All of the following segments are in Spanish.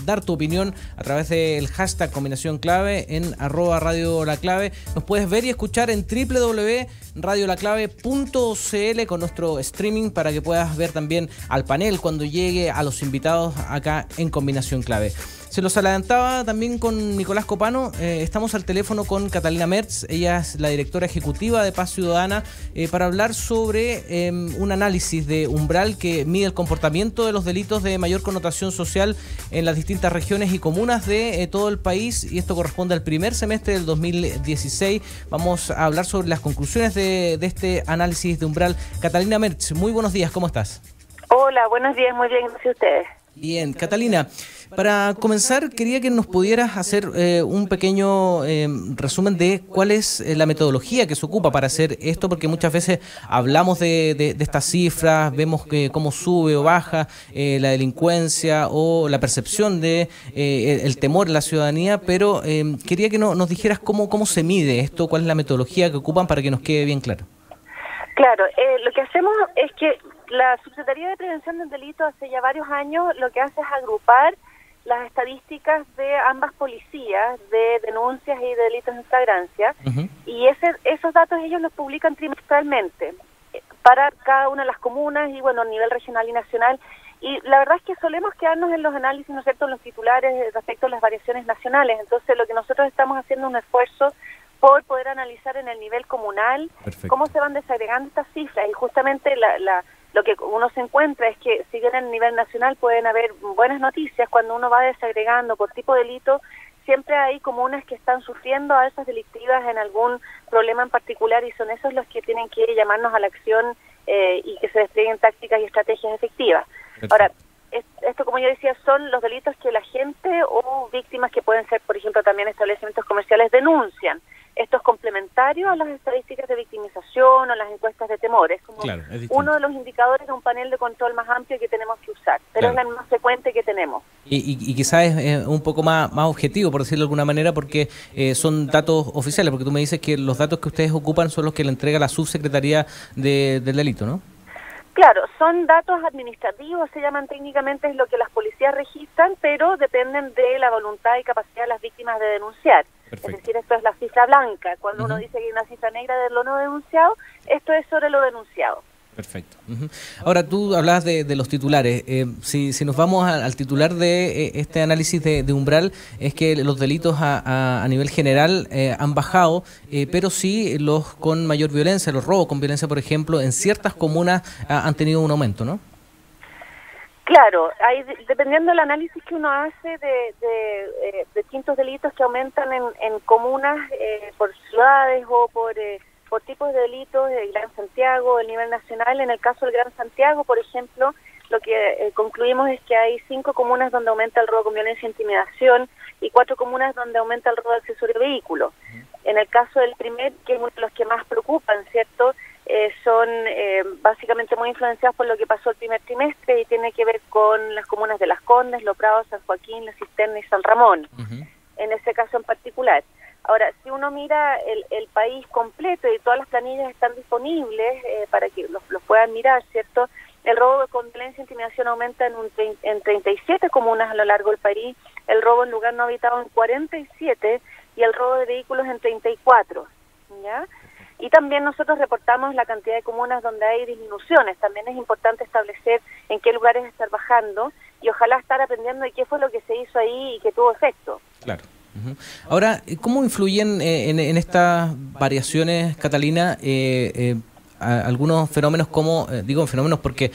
dar tu opinión a través del hashtag Combinación Clave en @Radio La Clave. Nos puedes ver y escuchar en www.radiolaclave.cl con nuestro streaming para que puedas ver también al panel cuando llegue, a los invitados acá en Combinación Clave. Se los adelantaba también con Nicolás Copano. Estamos al teléfono con Catalina Merz. Ella es la directora ejecutiva de Paz Ciudadana para hablar sobre un análisis de umbral que mide el comportamiento de los delitos de mayor connotación social en las distintas regiones y comunas de todo el país, y esto corresponde al primer semestre del 2016. Vamos a hablar sobre las conclusiones de este análisis de umbral. Catalina Merz, muy buenos días, ¿cómo estás? Hola, buenos días, muy bien, gracias a ustedes. Bien, Catalina, para comenzar quería que nos pudieras hacer un pequeño resumen de cuál es la metodología que se ocupa para hacer esto, porque muchas veces hablamos de estas cifras, vemos que cómo sube o baja la delincuencia o la percepción de el temor en la ciudadanía, pero quería que nos dijeras cómo se mide esto, cuál es la metodología que ocupan para que nos quede bien claro. Claro, lo que hacemos es que la Subsecretaría de Prevención del Delito hace ya varios años lo que hace es agrupar las estadísticas de ambas policías de denuncias y de delitos en flagrancia, y esos datos ellos los publican trimestralmente para cada una de las comunas y bueno, a nivel regional y nacional. Y la verdad es que solemos quedarnos en los análisis, ¿no es cierto?, en los titulares respecto a las variaciones nacionales. Entonces lo que nosotros estamos haciendo es un esfuerzo por poder analizar en el nivel comunal. Perfecto. Cómo se van desagregando estas cifras, y justamente lo que uno se encuentra es que si bien en el nivel nacional pueden haber buenas noticias, cuando uno va desagregando por tipo de delito, siempre hay comunas que están sufriendo alzas delictivas en algún problema en particular, y son esos los que tienen que llamarnos a la acción y que se desplieguen tácticas y estrategias efectivas. Perfecto. Ahora, esto, como yo decía, son los delitos que la gente o víctimas que pueden ser, por ejemplo, también establecimientos comerciales denuncian. Esto es complementario a las estadísticas de victimización o las encuestas de temor. Es como uno de los indicadores de un panel de control más amplio que tenemos que usar, pero es la más frecuente que tenemos. Y quizás es un poco más objetivo, por decirlo de alguna manera, porque son datos oficiales, porque tú me dices que los datos que ustedes ocupan son los que le entrega la Subsecretaría del Delito, ¿no? Claro, son datos administrativos, se llaman técnicamente, es lo que las policías registran, pero dependen de la voluntad y capacidad de las víctimas de denunciar. Perfecto. Es decir, esto es la cifra blanca. Cuando uno dice que hay una cifra negra de lo no denunciado, esto es sobre lo denunciado. Perfecto. Ahora, tú hablabas de los titulares. Si nos vamos al titular de este análisis de umbral, es que los delitos a nivel general han bajado, pero sí los con mayor violencia, los robos con violencia, por ejemplo, en ciertas comunas han tenido un aumento, ¿no? Claro, dependiendo del análisis que uno hace de distintos delitos que aumentan en comunas, por ciudades o por tipos de delitos, el Gran Santiago, el nivel nacional. En el caso del Gran Santiago, por ejemplo, lo que concluimos es que hay 5 comunas donde aumenta el robo con violencia e intimidación y 4 comunas donde aumenta el robo de accesorio de vehículos. En el caso del primer, que es uno de los que más preocupan, ¿cierto?, son básicamente muy influenciados por lo que pasó el primer trimestre y tiene que ver con las comunas de Las Condes, Los Prados, San Joaquín, La Cisterna y San Ramón, en ese caso en particular. Ahora, si uno mira el país completo y todas las planillas están disponibles para que los puedan mirar, ¿cierto? El robo con violencia e intimidación aumenta en 37 comunas a lo largo del país, el robo en lugar no habitado en 47 y el robo de vehículos en 34, ¿ya? Y también nosotros reportamos la cantidad de comunas donde hay disminuciones. También es importante establecer en qué lugares estar bajando y ojalá estar aprendiendo de qué fue lo que se hizo ahí y que tuvo efecto. Claro. Ahora, ¿cómo influyen en estas variaciones, Catalina, algunos fenómenos como, digo fenómenos porque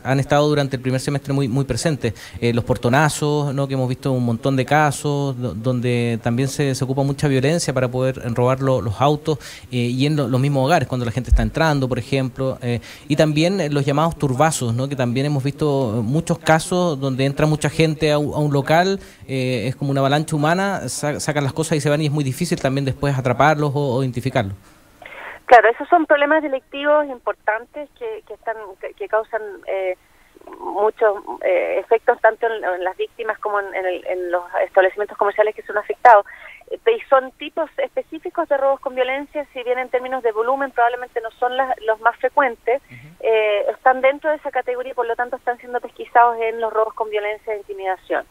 han estado durante el primer semestre muy presentes, los portonazos, ¿no?, que hemos visto un montón de casos, donde también se ocupa mucha violencia para poder robar los autos y en los mismos hogares, cuando la gente está entrando, por ejemplo, y también los llamados turbazos, ¿no?, que también hemos visto muchos casos donde entra mucha gente a un local, es como una avalancha humana, sacan las cosas y se van, y es muy difícil también después atraparlos o identificarlos. Claro, esos son problemas delictivos importantes que causan muchos efectos tanto en las víctimas como en los establecimientos comerciales que son afectados. Y son tipos específicos de robos con violencia, si bien en términos de volumen probablemente no son los más frecuentes, están dentro de esa categoría y por lo tanto están siendo pesquisados en los robos con violencia e intimidación.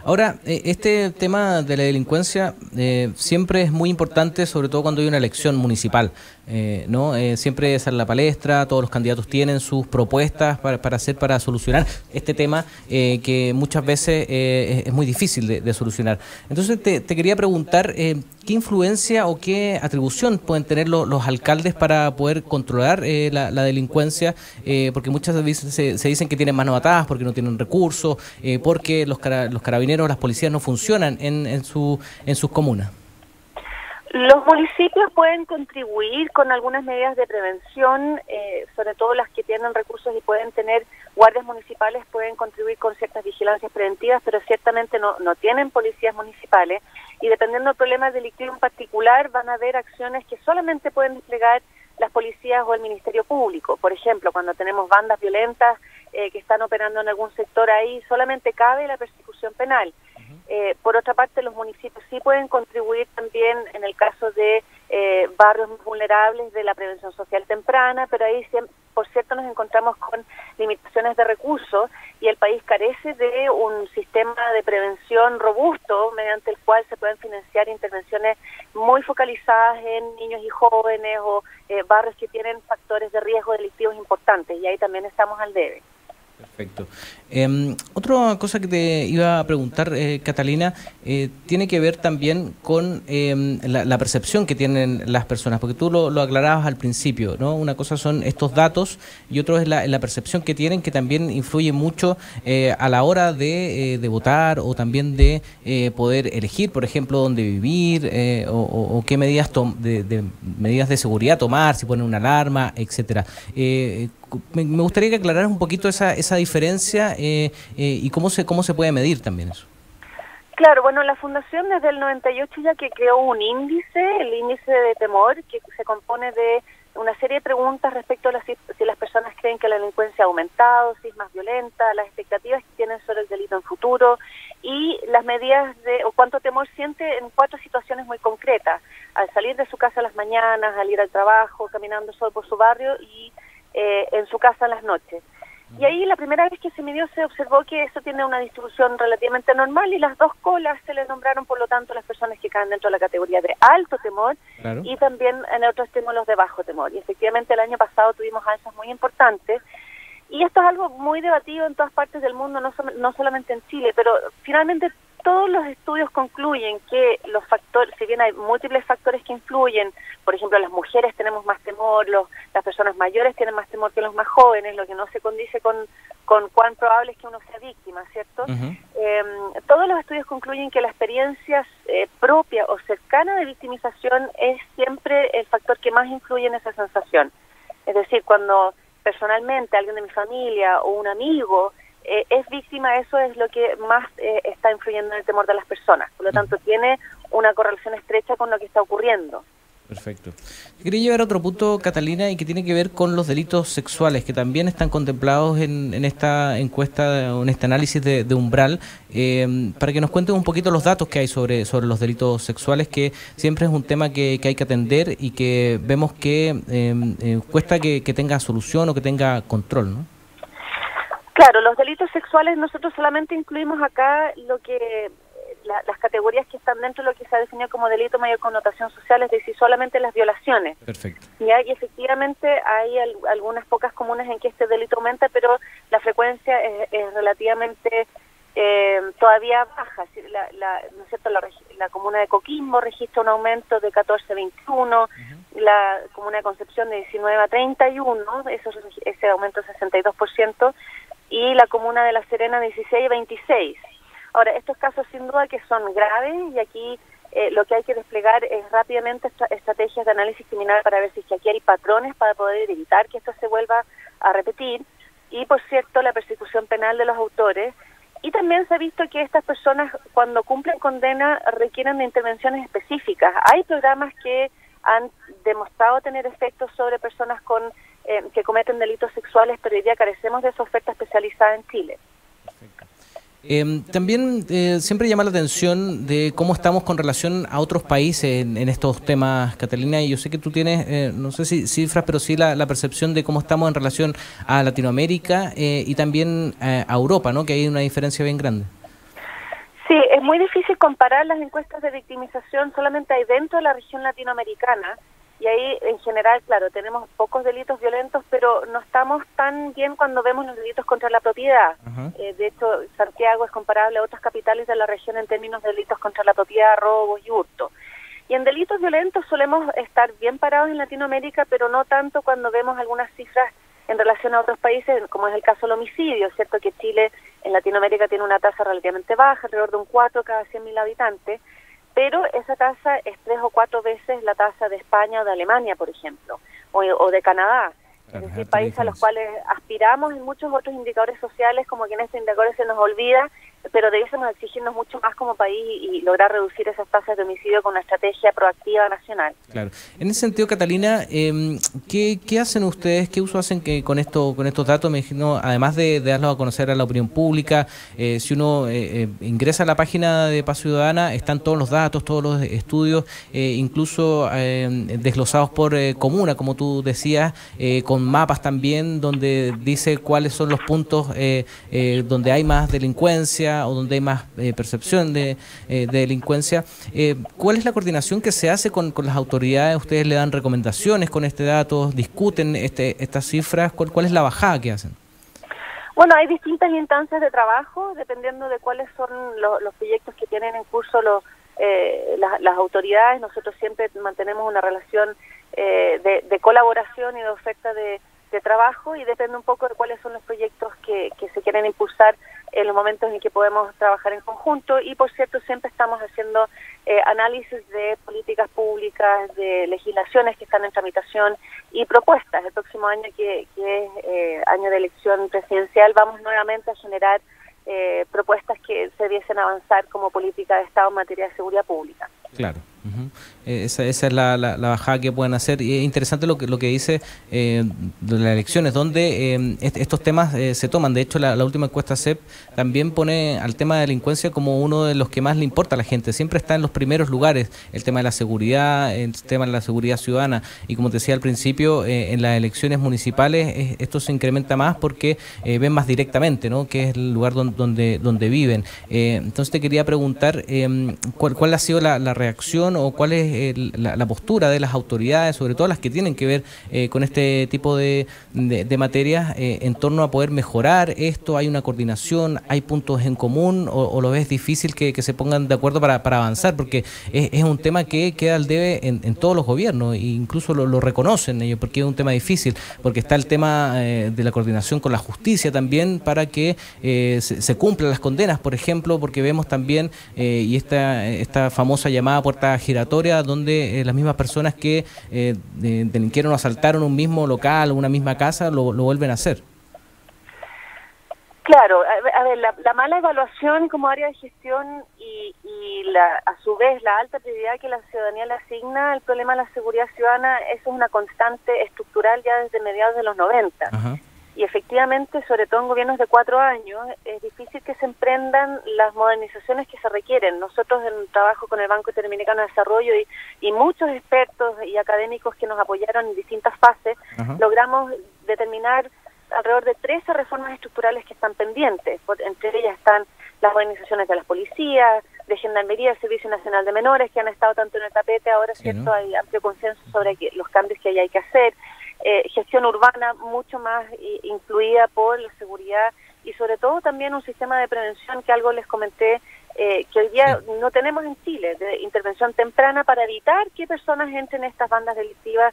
Ahora, este tema de la delincuencia siempre es muy importante, sobre todo cuando hay una elección municipal, ¿no? Siempre sale a la palestra, todos los candidatos tienen sus propuestas para solucionar este tema que muchas veces es muy difícil de solucionar. Entonces, te quería preguntar, ¿qué influencia o qué atribución pueden tener los alcaldes para poder controlar la delincuencia? Porque muchas veces se dicen que tienen manos atadas porque no tienen recursos, porque los carabineros, las policías no funcionan en sus comunas. Los municipios pueden contribuir con algunas medidas de prevención, sobre todo las que tienen recursos y pueden tener guardias municipales, pueden contribuir con ciertas vigilancias preventivas, pero ciertamente no tienen policías municipales, y dependiendo del problema delictivo en particular van a haber acciones que solamente pueden desplegar las policías o el Ministerio Público. Por ejemplo, cuando tenemos bandas violentas que están operando en algún sector, ahí solamente cabe la persecución penal. Por otra parte, los municipios sí pueden contribuir también en el caso de barrios vulnerables de la prevención social temprana, pero ahí, por cierto, nos encontramos con limitaciones de recursos y el país carece de un sistema de prevención robusto mediante el cual se pueden financiar intervenciones muy focalizadas en niños y jóvenes o barrios que tienen factores de riesgo delictivos importantes, y ahí también estamos al debe. Perfecto. Otra cosa que te iba a preguntar, Catalina, tiene que ver también con la percepción que tienen las personas, porque tú lo aclarabas al principio, ¿no? Una cosa son estos datos y otro es la percepción que tienen, que también influye mucho a la hora de votar o también de poder elegir, por ejemplo, dónde vivir o qué medidas medidas de seguridad tomar, si ponen una alarma, etcétera. Me gustaría que aclararas un poquito esa diferencia y cómo se puede medir también eso. Claro, bueno, la Fundación desde el 98 ya que creó un índice, el índice de temor, que se compone de una serie de preguntas respecto a si las personas creen que la delincuencia ha aumentado, si es más violenta, las expectativas que tienen sobre el delito en futuro y las medidas o cuánto temor siente en 4 situaciones muy concretas: al salir de su casa a las mañanas, al ir al trabajo, caminando solo por su barrio y en su casa en las noches. Y ahí la primera vez que se midió se observó que eso tiene una distribución relativamente normal y las 2 colas se le nombraron, por lo tanto, las personas que caen dentro de la categoría de alto temor. Claro. Y también en otros extremo los de bajo temor. Y efectivamente el año pasado tuvimos alzas muy importantes y esto es algo muy debatido en todas partes del mundo, no solamente en Chile, pero finalmente todos los estudios concluyen que los factores, si bien hay múltiples factores que influyen, por ejemplo, las mujeres tenemos más temor, las personas mayores tienen más temor que los más jóvenes, lo que no se condice con cuán probable es que uno sea víctima, ¿cierto? Todos los estudios concluyen que la experiencia propia o cercana de victimización es siempre el factor que más influye en esa sensación. Es decir, cuando personalmente alguien de mi familia o un amigo es víctima, eso es lo que más está influyendo en el temor de las personas. Por lo tanto, tiene una correlación estrecha con lo que está ocurriendo. Perfecto. Quería llevar a otro punto, Catalina, y que tiene que ver con los delitos sexuales, que también están contemplados en esta encuesta o en este análisis de umbral, para que nos cuentes un poquito los datos que hay sobre los delitos sexuales, que siempre es un tema que hay que atender y que vemos que cuesta que tenga solución o que tenga control, ¿no? Claro, los delitos sexuales nosotros solamente incluimos acá las categorías que están dentro de lo que se ha definido como delito de mayor connotación social, es decir, solamente las violaciones. Perfecto. Y efectivamente hay algunas pocas comunas en que este delito aumenta, pero la frecuencia es relativamente todavía baja. ¿No es cierto? La comuna de Coquimbo registra un aumento de 14 a 21, la comuna de Concepción de 19 a 31, ese aumento es 62%, y la comuna de La Serena 16 a 26. Ahora, estos casos sin duda que son graves y aquí lo que hay que desplegar es rápidamente estrategias de análisis criminal para ver si aquí hay patrones para poder evitar que esto se vuelva a repetir y, por cierto, la persecución penal de los autores. Y también se ha visto que estas personas, cuando cumplen condena, requieren de intervenciones específicas. Hay programas que han demostrado tener efectos sobre personas que cometen delitos sexuales, pero hoy día carecemos de esa oferta especializada en Chile. También siempre llama la atención de cómo estamos con relación a otros países en estos temas, Catalina, y yo sé que tú tienes, no sé si cifras, pero sí la percepción de cómo estamos en relación a Latinoamérica y también a Europa, ¿no? Que hay una diferencia bien grande. Sí, es muy difícil comparar las encuestas de victimización, solamente hay dentro de la región latinoamericana, y ahí en general, claro, tenemos pocos delitos violentos, pero no estamos tan bien cuando vemos los delitos contra la propiedad. De hecho, Santiago es comparable a otras capitales de la región en términos de delitos contra la propiedad, robos y hurto. Y en delitos violentos solemos estar bien parados en Latinoamérica, pero no tanto cuando vemos algunas cifras en relación a otros países, como es el caso del homicidio. Cierto que Chile en Latinoamérica tiene una tasa relativamente baja, alrededor de un 4 cada 100.000 habitantes, pero esa tasa es 3 o 4 veces la tasa de España o de Alemania, por ejemplo, o de Canadá. Es decir, países a los cuales aspiramos en muchos otros indicadores sociales, como que en estos indicadores se nos olvida, pero debiésemos exigirnos mucho más como país y lograr reducir esas tasas de homicidio con una estrategia proactiva nacional. Claro. En ese sentido, Catalina, ¿qué hacen ustedes? ¿Qué uso hacen con estos datos? Me imagino, además de darlos a conocer a la opinión pública, si uno ingresa a la página de Paz Ciudadana, están todos los datos, todos los estudios, incluso desglosados por comuna, como tú decías, con mapas también, donde dice cuáles son los puntos donde hay más delincuencia o donde hay más percepción de delincuencia. ¿Cuál es la coordinación que se hace con las autoridades? ¿Ustedes le dan recomendaciones con este dato? ¿Discuten estas cifras? ¿Cuál es la bajada que hacen? Bueno, hay distintas instancias de trabajo, dependiendo de cuáles son los proyectos que tienen en curso las autoridades. Nosotros siempre mantenemos una relación de colaboración y de oferta de trabajo, y depende un poco de cuáles son los proyectos que se quieren impulsar en los momentos en que podemos trabajar en conjunto. Y por cierto, siempre estamos haciendo análisis de políticas públicas, de legislaciones que están en tramitación y propuestas. El próximo año, que es año de elección presidencial, vamos nuevamente a generar propuestas que se debiesen avanzar como política de Estado en materia de seguridad pública. Claro. Esa es la bajada que pueden hacer. Y es interesante lo que dice de las elecciones, donde estos temas se toman. De hecho, la última encuesta CEP también pone al tema de delincuencia como uno de los que más le importa a la gente. Siempre está en los primeros lugares el tema de la seguridad, el tema de la seguridad ciudadana. Y como te decía al principio, en las elecciones municipales esto se incrementa más porque ven más directamente, ¿no?, que es el lugar donde viven. Entonces te quería preguntar cuál ha sido la reacción, o cuál es la postura de las autoridades, sobre todo las que tienen que ver con este tipo de materias, en torno a poder mejorar esto. ¿Hay una coordinación? ¿Hay puntos en común? ¿O lo ves difícil que se pongan de acuerdo para avanzar? Porque es un tema que queda al debe en todos los gobiernos, e incluso lo reconocen ellos, porque es un tema difícil, porque está el tema de la coordinación con la justicia también, para que se cumplan las condenas, por ejemplo, porque vemos también, y esta famosa llamada puerta giratoria, donde las mismas personas que delinquieron o asaltaron un mismo local o una misma casa lo vuelven a hacer. Claro, a ver, la mala evaluación como área de gestión y a su vez la alta prioridad que la ciudadanía le asigna al problema de la seguridad ciudadana, eso es una constante estructural ya desde mediados de los 90. Ajá. Y efectivamente, sobre todo en gobiernos de 4 años, es difícil que se emprendan las modernizaciones que se requieren. Nosotros, en trabajo con el Banco Interamericano de Desarrollo y muchos expertos y académicos que nos apoyaron en distintas fases, logramos determinar alrededor de 13 reformas estructurales que están pendientes. Entre ellas están las modernizaciones de las policías, de Gendarmería, el Servicio Nacional de Menores, que han estado tanto en el tapete. Ahora, sí, ¿cierto?, hay amplio consenso sobre los cambios que hay que hacer. Gestión urbana mucho más influida por la seguridad, y sobre todo también un sistema de prevención, que algo les comenté, que hoy día no tenemos en Chile, de intervención temprana para evitar que personas entren en estas bandas delictivas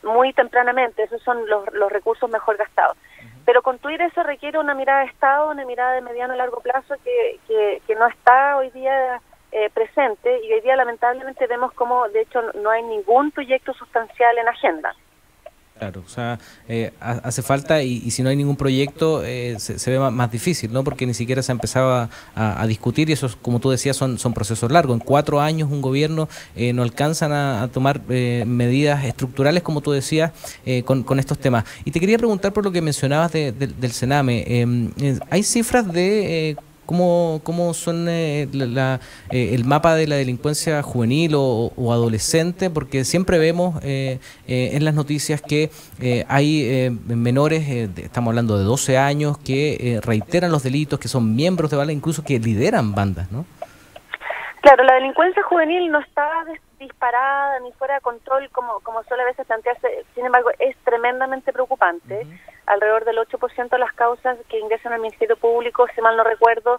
muy tempranamente. Esos son los recursos mejor gastados. Pero construir eso requiere una mirada de Estado, una mirada de mediano a largo plazo que no está hoy día presente, y hoy día lamentablemente vemos como de hecho no hay ningún proyecto sustancial en agenda. Claro, o sea, hace falta, y si no hay ningún proyecto se ve más difícil, ¿no? Porque ni siquiera se ha empezado a discutir, y eso, como tú decías, son procesos largos. En 4 años un gobierno no alcanzan a tomar medidas estructurales, como tú decías, con estos temas. Y te quería preguntar por lo que mencionabas del Sename. ¿Hay cifras de cómo son el mapa de la delincuencia juvenil o adolescente, porque siempre vemos en las noticias que hay menores, estamos hablando de 12 años, que reiteran los delitos, que son miembros de bandas, incluso que lideran bandas, ¿no? Claro, la delincuencia juvenil no está disparada ni fuera de control como suele a veces plantearse. Sin embargo, es tremendamente preocupante. Alrededor del 8% de las causas que ingresan al Ministerio Público, si mal no recuerdo,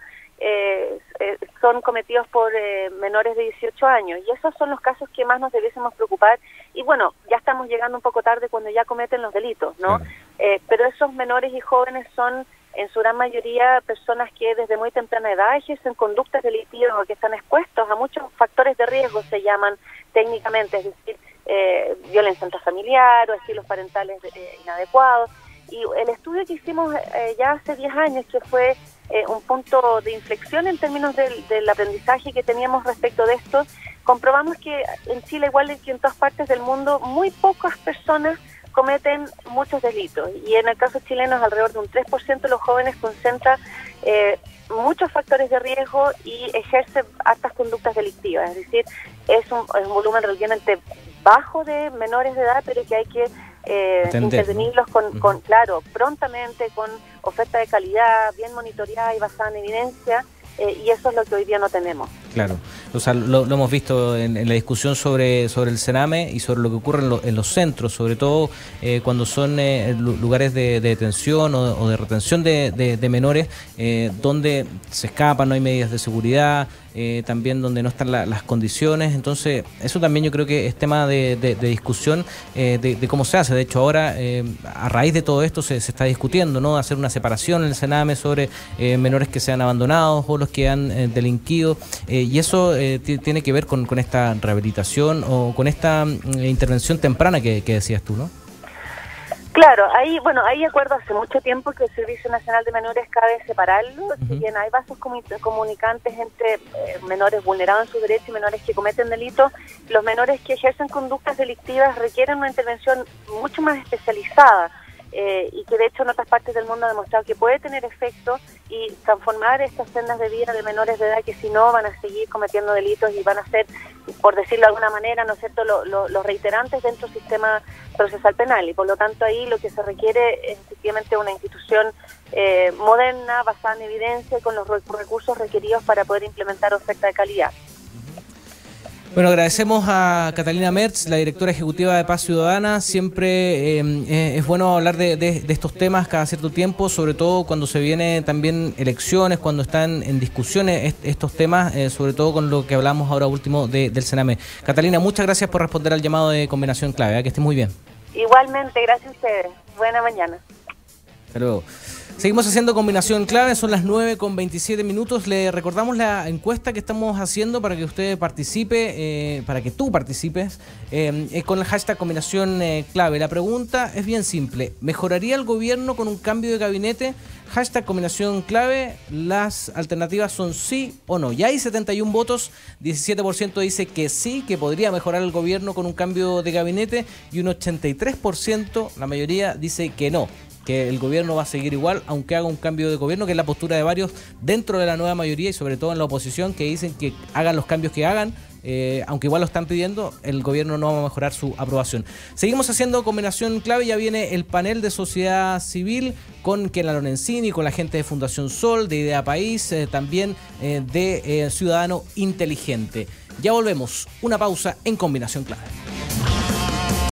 son cometidos por menores de 18 años. Y esos son los casos que más nos debiésemos preocupar. Y bueno, ya estamos llegando un poco tarde cuando ya cometen los delitos, ¿no? Pero esos menores y jóvenes son, en su gran mayoría, personas que desde muy temprana edad ejercen conductas delictivas o que están expuestos a muchos factores de riesgo, se llaman técnicamente, es decir, violencia intrafamiliar o estilos parentales inadecuados. Y el estudio que hicimos ya hace 10 años, que fue un punto de inflexión en términos del aprendizaje que teníamos respecto de esto, comprobamos que en Chile, igual que en todas partes del mundo, muy pocas personas cometen muchos delitos, y en el caso chileno es alrededor de un 3% de los jóvenes concentra muchos factores de riesgo y ejerce altas conductas delictivas, es decir, es un volumen relativamente bajo de menores de edad, pero que hay que intervenirlos con claro, prontamente, con oferta de calidad, bien monitoreada y basada en evidencia, y eso es lo que hoy día no tenemos. Claro, o sea, lo hemos visto en la discusión sobre el Sename y sobre lo que ocurre en los centros, sobre todo cuando son lugares de detención o de retención de menores, donde se escapan, no hay medidas de seguridad, también donde no están las condiciones. Entonces, eso también yo creo que es tema de discusión de cómo se hace. De hecho, ahora, a raíz de todo esto, se está discutiendo, ¿no?, hacer una separación en el Sename sobre menores que sean abandonados o los que han delinquido. Y eso tiene que ver con esta rehabilitación o con esta intervención temprana que decías tú, ¿no? Claro, hay acuerdo hace mucho tiempo que el Servicio Nacional de Menores cabe separarlo. Si bien hay vasos comunicantes entre menores vulnerados en sus derechos y menores que cometen delitos, los menores que ejercen conductas delictivas requieren una intervención mucho más especializada. Y que de hecho en otras partes del mundo ha demostrado que puede tener efecto y transformar estas sendas de vida de menores de edad que si no van a seguir cometiendo delitos y van a ser, por decirlo de alguna manera, ¿no es cierto?, los reiterantes dentro del sistema procesal penal, y por lo tanto ahí lo que se requiere es efectivamente una institución moderna, basada en evidencia y con los recursos requeridos para poder implementar oferta de calidad. Bueno, agradecemos a Catalina Mertz, la directora ejecutiva de Paz Ciudadana. Siempre es bueno hablar de estos temas cada cierto tiempo, sobre todo cuando se vienen también elecciones, cuando están en discusiones estos temas, sobre todo con lo que hablamos ahora último del Sename. Catalina, muchas gracias por responder al llamado de Combinación Clave, que estés muy bien. Igualmente, gracias a ustedes. Buena mañana. Hasta luego. Seguimos haciendo Combinación Clave, son las 9:27. Le recordamos la encuesta que estamos haciendo para que usted participe, para que tú participes, con el hashtag Combinación Clave. La pregunta es bien simple: ¿mejoraría el gobierno con un cambio de gabinete? Hashtag Combinación Clave, las alternativas son sí o no. Ya hay 71 votos, 17% dice que sí, que podría mejorar el gobierno con un cambio de gabinete, y un 83%, la mayoría, dice que no, que el gobierno va a seguir igual aunque haga un cambio de gobierno, que es la postura de varios dentro de la nueva mayoría y sobre todo en la oposición, que dicen que hagan los cambios que hagan, aunque igual lo están pidiendo, el gobierno no va a mejorar su aprobación. Seguimos haciendo Combinación Clave, ya viene el panel de sociedad civil con Kela Lorenzini, con la gente de Fundación Sol, de Idea País, también de Ciudadano Inteligente. Ya volvemos, una pausa en Combinación Clave.